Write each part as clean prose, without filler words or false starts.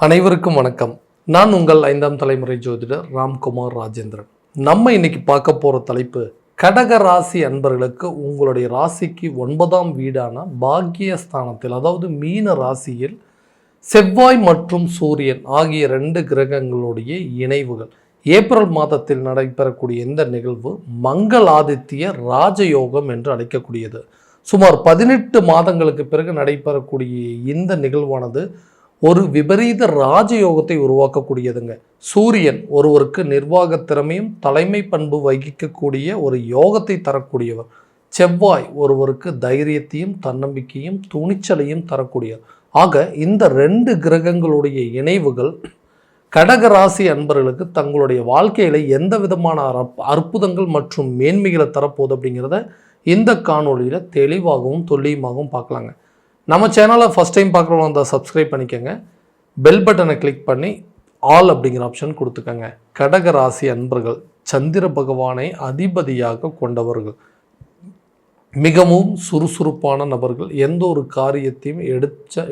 அனைவருக்கும் வணக்கம். நான் உங்கள் 5ஆம் தலைமுறை ஜோதிடர் ராம்குமார் ராஜேந்திரன். நம்ம இன்னைக்கு பார்க்க போகிற தலைப்பு, கடக ராசி அன்பர்களுக்கு உங்களுடைய ராசிக்கு 9ஆம் வீடான பாக்கியஸ்தானத்தில், அதாவது மீன ராசியில் செவ்வாய் மற்றும் சூரியன் ஆகிய 2 கிரகங்களுடைய இணைவுகள். ஏப்ரல் மாதத்தில் நடைபெறக்கூடிய இந்த நிகழ்வு மங்களாதித்ய ராஜயோகம் என்று அழைக்கக்கூடியது. சுமார் 18 மாதங்களுக்கு பிறகு நடைபெறக்கூடிய இந்த நிகழ்வானது ஒரு விபரீத ராஜயோகத்தை உருவாக்கக்கூடியதுங்க. சூரியன் ஒருவருக்கு நிர்வாக திறமையும் தலைமை பண்பு வகிக்கக்கூடிய ஒரு யோகத்தை தரக்கூடியவர். செவ்வாய் ஒருவருக்கு தைரியத்தையும் தன்னம்பிக்கையும் துணிச்சலையும் தரக்கூடியவர். ஆக இந்த 2 கிரகங்களுடைய இணைவுகள் கடகராசி அன்பர்களுக்கு தங்களுடைய வாழ்க்கையில எந்த விதமான அற்புதங்கள் மற்றும் மேன்மைகளை தரப்போகுது அப்படிங்கிறத இந்த காணொலியில் தெளிவாகவும் துல்லியமாகவும் பார்க்கலாங்க. நம்ம சேனலை ஃபஸ்ட் டைம் பார்க்குறவங்க வந்தால் சப்ஸ்கிரைப் பண்ணிக்கோங்க. பெல் பட்டனை கிளிக் பண்ணி ஆல் அப்படிங்கிற ஆப்ஷன் கொடுத்துக்கோங்க. கடக ராசி அன்பர்கள் சந்திர பகவானை அதிபதியாக கொண்டவர்கள், மிகவும் சுறுசுறுப்பான நபர்கள். எந்த ஒரு காரியத்தையும்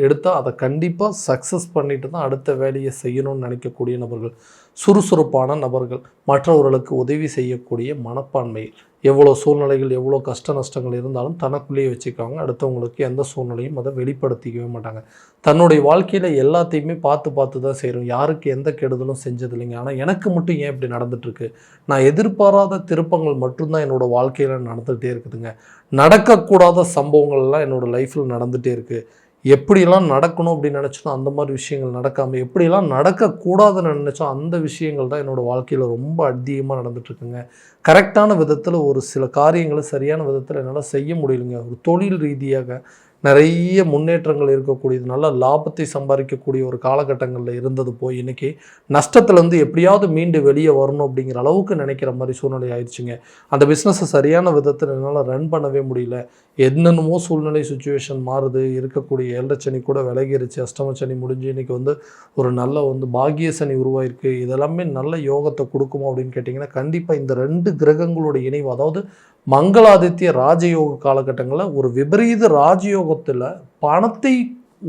எடுத்தால் அதை கண்டிப்பாக சக்ஸஸ் பண்ணிட்டு தான் அடுத்த வேலையை செய்யணும்னு நினைக்கக்கூடிய நபர்கள், சுறுசுறுப்பான நபர்கள், மற்றவர்களுக்கு உதவி செய்யக்கூடிய மனப்பான்மை. எவ்வளோ சூழ்நிலைகள், எவ்வளோ கஷ்ட நஷ்டங்கள் இருந்தாலும் தனக்குள்ளேயே வச்சுக்காங்க. அடுத்தவங்களுக்கு எந்த சூழ்நிலையும் அதை வெளிப்படுத்திக்கவே மாட்டாங்க. தன்னுடைய வாழ்க்கையில் எல்லாத்தையுமே பார்த்து தான் செய்கிறோம். யாருக்கு எந்த கெடுதலும் செஞ்சது இல்லைங்க. ஆனால் எனக்கு மட்டும் ஏன் இப்படி நடந்துகிட்ருக்கு? நான் எதிர்பாராத திருப்பங்கள் மட்டும்தான் என்னோடய வாழ்க்கையில் நடந்துகிட்டே இருக்குதுங்க. நடக்கக்கூடாத சம்பவங்கள்லாம் என்னோடய லைஃப்பில் நடந்துகிட்டே இருக்குது. எப்படிலாம் நடக்கணும் அப்படின்னு நினச்சோம் அந்த மாதிரி விஷயங்கள் நடக்காமல், எப்படிலாம் நடக்கக்கூடாதுன்னு நினச்சோம் அந்த விஷயங்கள் தான் என்னோடய வாழ்க்கையில் ரொம்ப அதிகமாக நடந்துகிட்ருக்குங்க. கரெக்டான விதத்தில் ஒரு சில காரியங்களை சரியான விதத்தில் என்னால் செய்ய முடியலைங்க. ஒரு தொழில் ரீதியாக நிறைய முன்னேற்றங்கள் இருக்கக்கூடியது, நல்ல லாபத்தை சம்பாதிக்கக்கூடிய ஒரு காலகட்டங்களில் இருந்தது போய் இன்றைக்கி நஷ்டத்துலேருந்து எப்படியாவது மீண்டு வெளியே வரணும் அப்படிங்கிற அளவுக்கு நினைக்கிற மாதிரி சூழ்நிலை ஆயிடுச்சுங்க. அந்த பிஸ்னஸை சரியான விதத்தில் என்னால் ரன் பண்ணவே முடியல. என்னென்னமோ சூழ்நிலை சுச்சுவேஷன் மாறுது. இருக்கக்கூடிய 7 சனி கூட விலகிருச்சு, அஷ்டம சனி முடிஞ்சு இன்றைக்கி ஒரு நல்ல பாகிய சனி உருவாயிருக்கு. இதெல்லாமே நல்ல யோகத்தை கொடுக்குமோ அப்படின்னு கேட்டிங்கன்னா கண்டிப்பாக இந்த 2 கிரகங்களோட இணைவு, அதாவது மங்களாதித்ய ராஜயோக காலகட்டங்களில் ஒரு விபரீத ராஜயோகத்தில் பணத்தை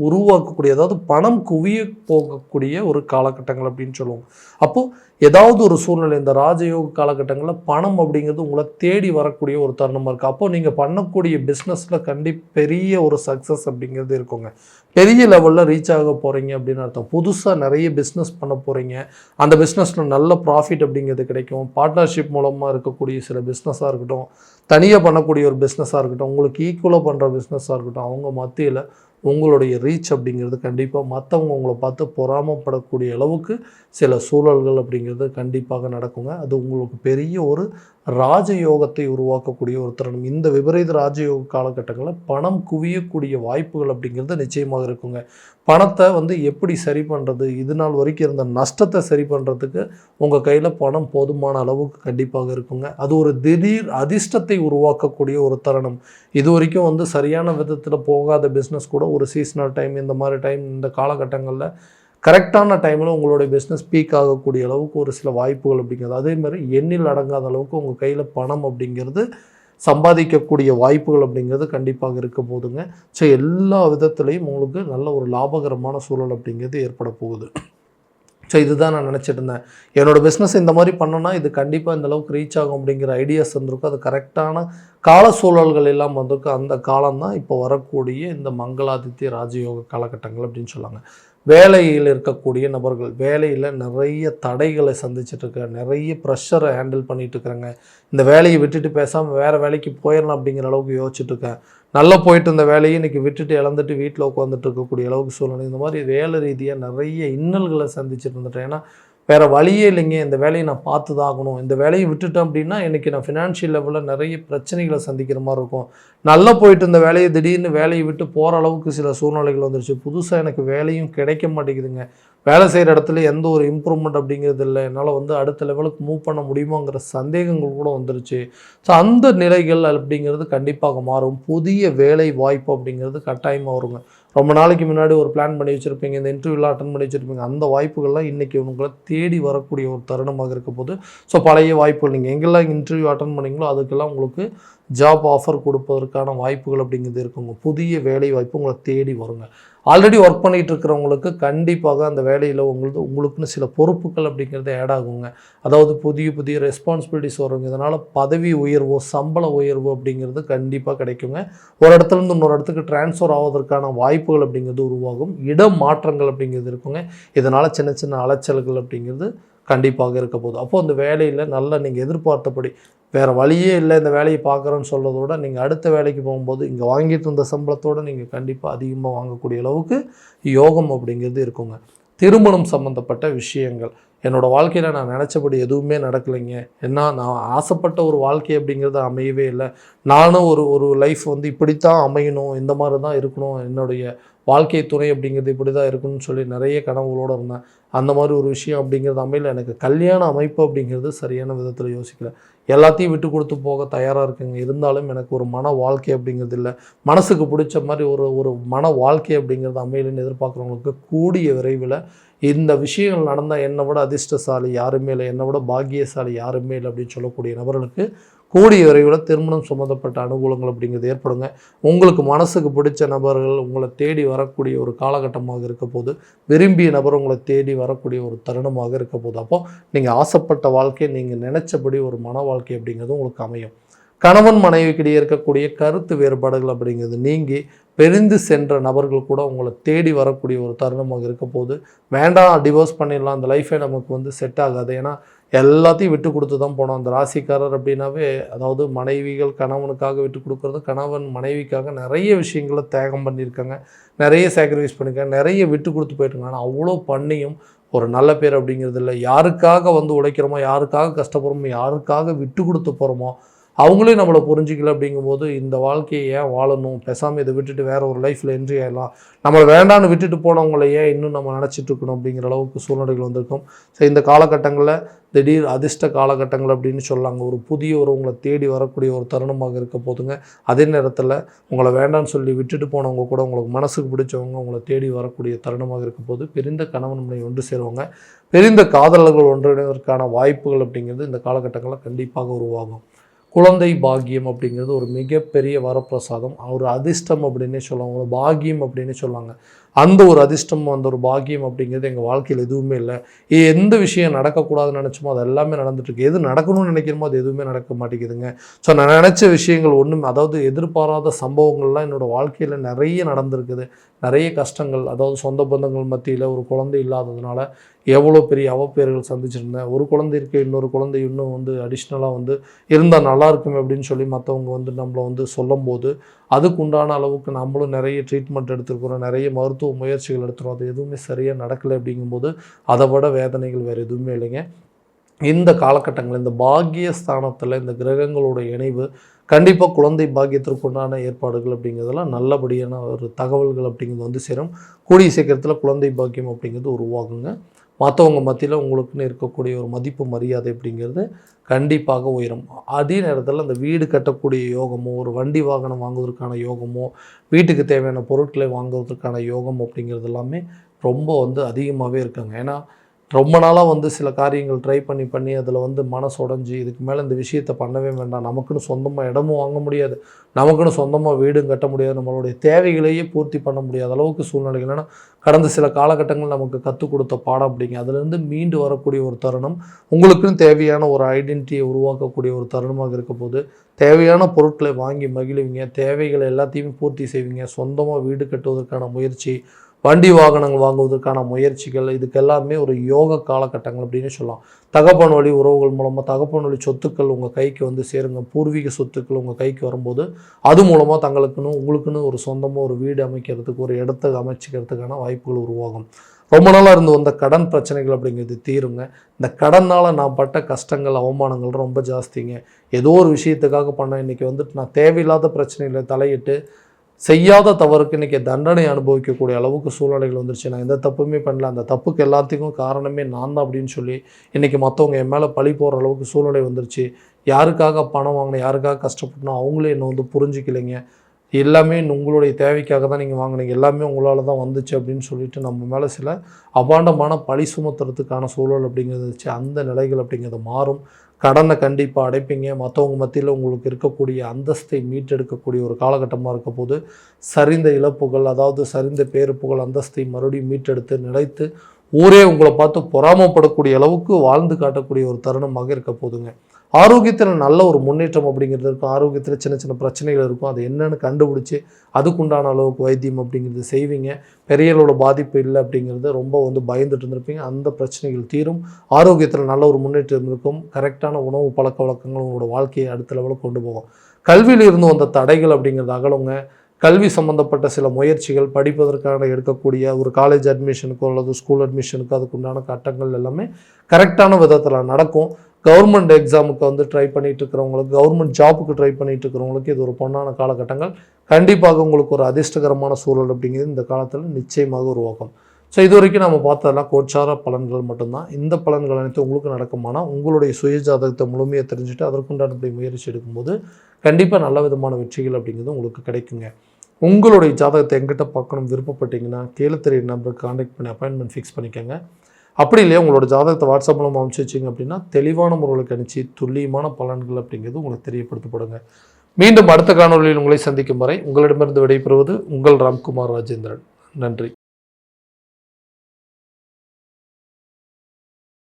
உருவாக்கக்கூடிய, அதாவது பணம் குவிய போகக்கூடிய ஒரு காலகட்டங்கள் அப்படின்னு சொல்லுவோம். அப்போது ஏதாவது ஒரு சூழ்நிலை இந்த ராஜயோக காலகட்டங்களில் பணம் அப்படிங்கிறது உங்களை தேடி வரக்கூடிய ஒரு தருணமாக இருக்குது. அப்போது நீங்கள் பண்ணக்கூடிய பிஸ்னஸில் பெரிய ஒரு சக்ஸஸ் அப்படிங்கிறது இருக்குங்க. பெரிய லெவலில் ரீச் ஆக போகிறீங்க அப்படின்னு அர்த்தம். புதுசாக நிறைய பிஸ்னஸ் பண்ண போகிறீங்க. அந்த பிஸ்னஸில் நல்ல ப்ராஃபிட் அப்படிங்கிறது கிடைக்கும். பார்ட்னர்ஷிப் மூலமாக இருக்கக்கூடிய சில பிஸ்னஸாக இருக்கட்டும், தனியாக பண்ணக்கூடிய ஒரு பிஸ்னஸாக இருக்கட்டும், உங்களுக்கு ஈக்குவலாக பண்ணுற பிஸ்னஸாக இருக்கட்டும், அவங்க மத்தியில் உங்களுடைய ரீச் அப்படிங்கிறது கண்டிப்பாக மற்றவங்க உங்களை பார்த்து பொறாமப்படக்கூடிய அளவுக்கு சில சூழல்கள் அப்படிங்கிறது கண்டிப்பாக நடக்குங்க. அது உங்களுக்கு பெரிய ஒரு ராஜயோகத்தை உருவாக்கக்கூடிய ஒரு தருணம். இந்த விபரீத ராஜயோக காலகட்டங்களில் பணம் குவியக்கூடிய வாய்ப்புகள் அப்படிங்கிறது நிச்சயமாக இருக்குங்க. பணத்தை எப்படி சரி பண்ணுறது, இது நாள் வரைக்கும் இருந்த நஷ்டத்தை சரி பண்ணுறதுக்கு உங்கள் கையில் பணம் போதுமான அளவுக்கு கண்டிப்பாக இருக்குங்க. அது ஒரு திடீர் அதிர்ஷ்டத்தை உருவாக்கக்கூடிய ஒரு தருணம். இது வரைக்கும் சரியான விதத்தில் போகாத பிஸ்னஸ் கூட ஒரு சீசனல் டைம், இந்த மாதிரி டைம், இந்த காலகட்டங்களில் கரெக்டான டைமில் உங்களுடைய பிஸ்னஸ் பீக் ஆகக்கூடிய அளவுக்கு ஒரு சில வாய்ப்புகள் அப்படிங்கிறது, அதே மாதிரி எண்ணில் அடங்காத அளவுக்கு உங்கள் கையில் பணம் அப்படிங்கிறது சம்பாதிக்கக்கூடிய வாய்ப்புகள் அப்படிங்கிறது கண்டிப்பாக இருக்க போகுதுங்க. ஸோ எல்லா விதத்துலேயும் உங்களுக்கு நல்ல ஒரு லாபகரமான சூழல் அப்படிங்கிறது ஏற்பட போகுது. ஸோ இதுதான் நான் நினச்சிட்டு இருந்தேன். என்னோடய பிஸ்னஸ் இந்த மாதிரி பண்ணோன்னா இது கண்டிப்பாக இந்த அளவுக்கு ரீச் ஆகும் அப்படிங்கிற ஐடியாஸ் வந்திருக்கும். அது கரெக்டான கால சூழல்கள் எல்லாம் வந்திருக்கு. அந்த காலம்தான் இப்போ வரக்கூடிய இந்த மங்களாதித்ய ராஜயோக காலகட்டங்கள் அப்படின்னு சொல்லுவாங்க. வேலையில் இருக்கக்கூடிய நபர்கள், வேலையில் நிறைய தடைகளை சந்திச்சிட்ருக்காங்க, நிறைய ப்ரெஷரை ஹேண்டில் பண்ணிகிட்டு இருக்கிறாங்க. இந்த வேலையை விட்டுட்டு பேசாமல் வேறு வேலைக்கு போயிடலாம் அப்படிங்கிற அளவுக்கு யோசிச்சுட்ருக்கேன். நல்லா போயிட்டு இருந்த வேலையை இன்றைக்கி விட்டுட்டு இழந்துட்டு வீட்டில் உட்காந்துட்டு இருக்கக்கூடிய அளவுக்கு சூழ்நிலை. இந்த மாதிரி வேலை ரீதியாக நிறைய இன்னல்களை சந்திச்சுட்டு இருந்துட்டேன். ஏன்னா வேறு வழியே இல்லைங்க, இந்த வேலையை நான் பார்த்து தான் ஆகணும். இந்த வேலையை விட்டுட்டேன் அப்படின்னா இன்றைக்கி நான் ஃபினான்ஷியல் லெவலில் நிறைய பிரச்சனைகளை சந்திக்கிற மாதிரி இருக்கும். நல்லா போயிட்டு இருந்த வேலையை திடீர்னு வேலையை விட்டு போகிற அளவுக்கு சில சூழ்நிலைகள் வந்துருச்சு. புதுசாக எனக்கு வேலையும் கிடைக்க மாட்டேங்குதுங்க. வேலை செய்கிற இடத்துல எந்த ஒரு இம்ப்ரூவ்மெண்ட் அப்படிங்கிறது இல்லை. என்னால் அடுத்த லெவலுக்கு மூவ் பண்ண முடியுமாங்கிற சந்தேகங்கள் கூட வந்துருச்சு. ஸோ அந்த நிலைகள் அப்படிங்கிறது கண்டிப்பாக மாறும். புதிய வேலை வாய்ப்பு அப்படிங்கிறது கட்டாயமாக வருங்க. ரொம்ப நாளைக்கு முன்னாடி ஒரு பிளான் பண்ணி வச்சுருப்பீங்க, இந்த இன்டர்வியூலாம் அட்டன் பண்ணி வச்சுருப்பீங்க, அந்த வாய்ப்புகள்லாம் இன்றைக்கி உங்களை தேடி வரக்கூடிய ஒரு தருணமாக இருக்க போது. ஸோ பழைய வாய்ப்புகள் நீங்கள் எங்கெல்லாம் இன்டர்வியூ அட்டன் பண்ணிங்களோ அதுக்கெல்லாம் உங்களுக்கு ஜாப் ஆஃபர் கொடுப்பதற்கான வாய்ப்புகள் அப்படிங்கிறது இருக்குங்க. புதிய வேலை வாய்ப்பு உங்களை தேடி வருங்க. ஆல்ரெடி ஒர்க் பண்ணிகிட்டு இருக்கிறவங்களுக்கு கண்டிப்பாக அந்த வேலையில் உங்களுக்குன்னு சில பொறுப்புகள் அப்படிங்கிறது ஆட் ஆகுங்க. அதாவது புதிய புதிய ரெஸ்பான்சிபிலிட்டிஸ் வருங்க. இதனால் பதவி உயர்வோ சம்பள உயர்வோ அப்படிங்கிறது கண்டிப்பாக கிடைக்குங்க. ஒரு இடத்துலேருந்து இன்னொரு இடத்துக்கு டிரான்ஸ்ஃபர் ஆவதற்கான வாய்ப்புகள் அப்படிங்கிறது உருவாகும். இடம் மாற்றங்கள் அப்படிங்கிறது இருக்குங்க. இதனால் சின்ன சின்ன அலைச்சல்கள் அப்படிங்கிறது கண்டிப்பாக இருக்க போகுது. அப்போது அந்த வேலையில் நல்லா நீங்கள் எதிர்பார்த்தபடி வேறு வழியே இல்லை இந்த வேலையை பார்க்குறோன்னு சொல்கிறதோட நீங்கள் அடுத்த வேலைக்கு போகும்போது இங்கே வாங்கிட்டு இருந்த சம்பளத்தோடு நீங்கள் கண்டிப்பாக அதிகமாக வாங்கக்கூடிய அளவுக்கு யோகம் அப்படிங்கிறது இருக்குங்க. திருமணம் சம்மந்தப்பட்ட விஷயங்கள் என்னோடய வாழ்க்கையில் நான் நினச்சபடி எதுவுமே நடக்கலைங்க. ஏன்னா நான் ஆசைப்பட்ட ஒரு வாழ்க்கை அப்படிங்கிறது அமையவே இல்லை. நானும் ஒரு லைஃப் இப்படித்தான் அமையணும், இந்த மாதிரி தான் இருக்கணும், என்னுடைய வாழ்க்கை துணை அப்படிங்கிறது இப்படி தான் இருக்கணும்னு சொல்லி நிறைய கனவுகளோடு இருந்தேன். அந்த மாதிரி ஒரு விஷயம் அப்படிங்கிறது அமையல. எனக்கு கல்யாண அமைப்பு அப்படிங்கிறது சரியான விதத்தில் யோசிக்கல. எல்லாத்தையும் விட்டு கொடுத்து போக தயாராக இருக்குங்க. இருந்தாலும் எனக்கு ஒரு மன வாழ்க்கை அப்படிங்கிறது இல்லை. மனசுக்கு பிடிச்ச மாதிரி ஒரு மன வாழ்க்கை அப்படிங்கிறது அமையலன்னு எதிர்பார்க்குறவங்களுக்கு கூடிய விரைவில் இந்த விஷயங்கள் நடந்தால் என்னை விட அதிர்ஷ்டசாலி யாருமே இல்லை, என்னை விட பாக்கியசாலி யாருமே இல்லை அப்படின்னு சொல்லக்கூடிய நபர்களுக்கு கூடிய விரைவில் திருமணம் சம்மந்தப்பட்ட அனுகூலங்கள் அப்படிங்கிறது ஏற்படுங்க. உங்களுக்கு மனசுக்கு பிடிச்ச நபர்கள் உங்களை தேடி வரக்கூடிய ஒரு காலகட்டமாக இருக்க போது, விரும்பிய நபர் உங்களை தேடி வரக்கூடிய ஒரு தருணமாக இருக்க போது. அப்போது நீங்கள் ஆசைப்பட்ட வாழ்க்கை, நீங்கள் நினச்சபடி ஒரு மன வாழ்க்கை அப்படிங்கிறது உங்களுக்கு அமையும். கணவன் மனைவிக்கிடையே இருக்கக்கூடிய கருத்து வேறுபாடுகள் அப்படிங்கிறது நீங்கி பிரிந்து சென்ற நபர்கள் கூட உங்களை தேடி வரக்கூடிய ஒரு தருணமாக இருக்க போது. வேண்டாம் டிவோர்ஸ் பண்ணிடலாம், அந்த லைஃபே நமக்கு செட் ஆகாது, ஏன்னா எல்லாத்தையும் விட்டு கொடுத்து தான் போனோம். அந்த ராசிக்காரர் அப்படின்னாவே அதாவது மனைவிகள் கணவனுக்காக விட்டு கொடுக்குறது, கணவன் மனைவிக்காக நிறைய விஷயங்களை தியாகம் பண்ணியிருக்காங்க, நிறைய சாக்ரிஃபைஸ் பண்ணியிருக்காங்க, நிறைய விட்டு கொடுத்து போயிட்டுருக்காங்க. ஆனால் அவ்வளோ பண்ணியும் ஒரு நல்ல பேர் அப்படிங்கிறது இல்லை. யாருக்காக உழைக்கிறோமோ, யாருக்காக கஷ்டப்படுறோமோ, யாருக்காக விட்டு கொடுத்து போகிறோமோ அவங்களே நம்மளை புரிஞ்சிக்கல. அப்படிங்கும்போது இந்த வாழ்க்கையை ஏன் வாழணும், பேசாமல் இதை விட்டுட்டு வேறு ஒரு லைஃப்பில் என்ட்ரி ஆகிடலாம், நம்மளை வேண்டான்னு விட்டுட்டு போனவங்களை ஏன் இன்னும் நம்ம நினச்சிட்டு இருக்கணும் அப்படிங்கிற அளவுக்கு சூழ்நிலைகள் வந்திருக்கும். ஸோ இந்த காலகட்டங்களில் திடீர் அதிர்ஷ்ட காலகட்டங்கள் அப்படின்னு சொல்லாங்க. ஒரு புதிய உங்களை தேடி வரக்கூடிய ஒரு தருணமாக இருக்க போதுங்க. அதே நேரத்தில் உங்களை வேண்டான்னு சொல்லி விட்டுட்டு போனவங்க கூட உங்களுக்கு மனசுக்கு பிடிச்சவங்க உங்களை தேடி வரக்கூடிய தருணமாக இருக்க போது. பிரிந்த கணவன் மனைவி ஒன்று சேருவாங்க. பிரிந்த காதலர்கள் ஒன்றிணைவதற்கான வாய்ப்புகள் அப்படிங்கிறது இந்த காலகட்டங்களில் கண்டிப்பாக உருவாகும். குழந்தை பாக்கியம் அப்படிங்கிறது ஒரு மிகப்பெரிய வரப்பிரசாதம், ஒரு அதிர்ஷ்டம் அப்படின்னே சொல்லுவாங்க, ஒரு பாக்கியம் அப்படின்னு சொல்லுவாங்க. அந்த ஒரு அதிர்ஷ்டம், அந்த ஒரு பாக்கியம் அப்படிங்கிறது எங்கள் வாழ்க்கையில் எதுவுமே இல்லை. எந்த விஷயம் நடக்கக்கூடாதுன்னு நினச்சோமோ அது எல்லாமே நடந்துட்டுருக்கு. எது நடக்கணும்னு நினைக்கிறோமோ அது எதுவுமே நடக்க மாட்டேங்குதுங்க. ஸோ நான் நினச்ச விஷயங்கள் ஒன்றும், அதாவது எதிர்பாராத சம்பவங்கள்லாம் என்னோடய வாழ்க்கையில் நிறைய நடந்திருக்குது. நிறைய கஷ்டங்கள், அதாவது சொந்த பந்தங்கள் மத்தியில் ஒரு குழந்தை இல்லாததுனால எவ்வளோ பெரிய அவப்பேர்கள் சந்திச்சிருந்தேன். ஒரு குழந்தை இருக்க இன்னொரு குழந்தை இன்னும் அடிஷ்னலாக இருந்தால் நல்லா இருக்குமே அப்படின்னு சொல்லி மற்றவங்க நம்மளை சொல்லும்போது அதுக்கு உண்டான அளவுக்கு நம்மளும் நிறைய ட்ரீட்மெண்ட் எடுத்துருக்குறோம், நிறைய மருத்துவ முயற்சிகள் எடுத்துகிறோம். அது எதுவுமே சரியாக நடக்கலை. அப்படிங்கும்போது அதை விட வேதனைகள் வேறு எதுவுமே இல்லைங்க. இந்த காலகட்டங்கள் இந்த பாக்கியஸ்தானத்தில் இந்த கிரகங்களோட இணைவு கண்டிப்பாக குழந்தை பாக்கியத்திற்குண்டான ஏற்பாடுகள் அப்படிங்கிறதெல்லாம் நல்லபடியான ஒரு தகவல்கள் அப்படிங்கிறது சேரும். கூடிய சீக்கிரத்தில் குழந்தை பாக்கியம் அப்படிங்கிறது உருவாகுங்க. மற்றவங்க மத்தியில் உங்களுக்குன்னு இருக்கக்கூடிய ஒரு மதிப்பு மரியாதை அப்படிங்கிறது கண்டிப்பாக உயரும். அதே நேரத்தில் அந்த வீடு கட்டக்கூடிய யோகமோ, ஒரு வண்டி வாகனம் வாங்குவதற்கான யோகமோ, வீட்டுக்கு தேவையான பொருட்களை வாங்குவதற்கான யோகம் அப்படிங்கிறது எல்லாமே ரொம்ப அதிகமாகவே இருக்குங்க. ஏன்னா ரொம்ப நாளாக சில காரியங்கள் ட்ரை பண்ணி அதில் மனசு உடஞ்சி இதுக்கு மேலே இந்த விஷயத்தை பண்ணவே வேண்டாம், நமக்குன்னு சொந்தமாக இடமும் வாங்க முடியாது, நமக்குன்னு சொந்தமாக வீடும் கட்ட முடியாது, நம்மளுடைய தேவைகளையே பூர்த்தி பண்ண முடியாத அளவுக்கு சூழ்நிலைகள். ஏன்னா கடந்த சில காலகட்டங்கள் நமக்கு கற்றுக் கொடுத்த பாடம் அப்படிங்க. அதுலேருந்து மீண்டு வரக்கூடிய ஒரு தருணம், உங்களுக்குன்னு தேவையான ஒரு ஐடென்டிட்டியை உருவாக்கக்கூடிய ஒரு தருணமாக இருக்க போது. தேவையான பொருட்களை வாங்கி மகிழுவீங்க, தேவைகளை எல்லாத்தையுமே பூர்த்தி செய்வீங்க, சொந்தமாக வீடு கட்டுவதற்கான முயற்சி, வண்டி வாகனங்கள் வாங்குவதற்கான முயற்சிகள், இதுக்கு எல்லாமே ஒரு யோக காலகட்டங்கள் அப்படின்னு சொல்லலாம். தகப்பன் வழி உறவுகள் மூலமாக தகப்பன் வழி சொத்துக்கள் உங்கள் கைக்கு சேருங்க. பூர்வீக சொத்துக்கள் உங்கள் கைக்கு வரும்போது அது மூலமாக உங்களுக்குன்னு ஒரு சொந்தமாக ஒரு வீடு அமைக்கிறதுக்கு, ஒரு இடத்தை அமைச்சிக்கிறதுக்கான வாய்ப்புகள் உருவாகும். ரொம்ப நாளாக வந்த கடன் பிரச்சனைகள் அப்படிங்கிறது தீருங்க. இந்த கடனால் நான் பட்ட கஷ்டங்கள், அவமானங்கள் ரொம்ப ஜாஸ்திங்க. ஏதோ ஒரு விஷயத்துக்காக பண்ண இன்றைக்கி நான் தேவையில்லாத பிரச்சனைகளை தலையிட்டு செய்யாத தவறுக்கு இன்றைக்கி தண்டனை அனுபவிக்கக்கூடிய அளவுக்கு சூழ்நிலைகள் வந்துருச்சு. நான் எந்த தப்புமே பண்ணல, அந்த தப்புக்கு எல்லாத்துக்கும் காரணமே நான் தான் அப்படின்னு சொல்லி இன்றைக்கி மற்றவங்க என் மேலே பழி போடுற அளவுக்கு சூழ்நிலை வந்துருச்சு. யாருக்காக பணம் வாங்கினேன், யாருக்காக கஷ்டப்பட்டனோ அவங்களே என்னை புரிஞ்சிக்கலைங்க. எல்லாமே உங்களுடைய தேவைக்காக தான் நீங்கள் வாங்கினீங்க, எல்லாமே உங்களால் தான் வந்துச்சு அப்படின்னு சொல்லிட்டு நம்ம மேலே சில அபாண்டமான பழி சுமத்துறதுக்கான சூழல் அப்படிங்கிறது வச்சு அந்த நிலைகள் அப்படிங்கிறது மாறும். கடனை கண்டிப்பாக அடைப்பீங்க. மற்றவங்க மத்தியில் உங்களுக்கு இருக்கக்கூடிய அந்தஸ்தை மீட்டெடுக்கக்கூடிய ஒரு காலகட்டமாக இருக்க போது சரிந்த இழப்புகள், அதாவது சரிந்த பேரு புகழ் அந்தஸ்தை மறுபடியும் மீட்டெடுத்து நிலைத்து ஊரே உங்களை பார்த்து பொறாமப்படக்கூடிய அளவுக்கு வாழ்ந்து காட்டக்கூடிய ஒரு தருணமாக இருக்க போதுங்க. ஆரோக்கியத்தில் நல்ல ஒரு முன்னேற்றம் அப்படிங்கிறது இருக்கும். ஆரோக்கியத்தில் சின்ன சின்ன பிரச்சனைகள் இருக்கும். அது என்னென்னு கண்டுபிடிச்சி அதுக்குண்டான அளவுக்கு வைத்தியம் அப்படிங்கிறது செய்வீங்க. பெரியளோட பாதிப்பு இல்லை அப்படிங்கிறது ரொம்ப பயந்துட்டு இருந்திருப்பீங்க. அந்த பிரச்சனைகள் தீரும். ஆரோக்கியத்தில் நல்ல ஒரு முன்னேற்றம் இருக்கும். கரெக்டான உணவு பழக்க வழக்கங்கள் உங்களோட வாழ்க்கையை அடுத்த லெவலுக்கு கொண்டு போகும். கல்வியில் இருந்து வந்த தடைகள் அப்படிங்கிறது அகலுங்க. கல்வி சம்மந்தப்பட்ட சில முயற்சிகள், படிப்பதற்கான எடுக்கக்கூடிய ஒரு காலேஜ் அட்மிஷனுக்கோ அல்லது ஸ்கூல் அட்மிஷனுக்கோ அதுக்குண்டான கட்டங்கள் எல்லாமே கரெக்டான விதத்தில் நடக்கும். கவர்மெண்ட் எக்ஸாமுக்கு ட்ரை பண்ணிட்டு இருக்கிறவங்களுக்கு, கவர்மெண்ட் ஜாப்புக்கு ட்ரை பண்ணிட்டு இருக்கிறவங்களுக்கு இது ஒரு பொன்னான காலகட்டங்கள். கண்டிப்பாக உங்களுக்கு ஒரு அதிர்ஷ்டகரமான சூழல் அப்படிங்கிறது இந்த காலத்தில் நிச்சயமாக உருவாக்கும். ஸோ இது வரைக்கும் நம்ம பார்த்ததெல்லாம் கோச்சார பலன்கள் மட்டும்தான். இந்த பலன்கள் அனைத்து உங்களுக்கு நடக்குமானால் உங்களுடைய சுயஜாதகத்தை முழுமையாக தெரிஞ்சுட்டு அதற்குண்டான முயற்சி எடுக்கும்போது கண்டிப்பாக நல்ல விதமான வெற்றிகள் அப்படிங்கிறது உங்களுக்கு கிடைக்குங்க. உங்களுடைய ஜாதகத்தை எங்கிட்ட பார்க்கணும் விருப்பப்பட்டீங்கன்னா கீழே தெரிய நம்பருக்கு கான்டாக்ட் பண்ணி அப்பாயின்மெண்ட் ஃபிக்ஸ் பண்ணிக்கோங்க. அப்படி இல்லையா உங்களோட ஜாதகத்தை வாட்ஸ்அப் மூலமாக அனுப்பிச்சு வச்சிங்க அப்படின்னா தெளிவான முறையில் கணிச்சு துல்லியமான பலன்கள் அப்படிங்கிறது உங்களுக்கு தெரியப்படுத்தப்படுங்க. மீண்டும் அடுத்த காணொலியில் உங்களை சந்திக்கும் வரை உங்களிடமிருந்து விடைபெறுவது உங்கள் ராம்குமார் ராஜேந்திரன். நன்றி.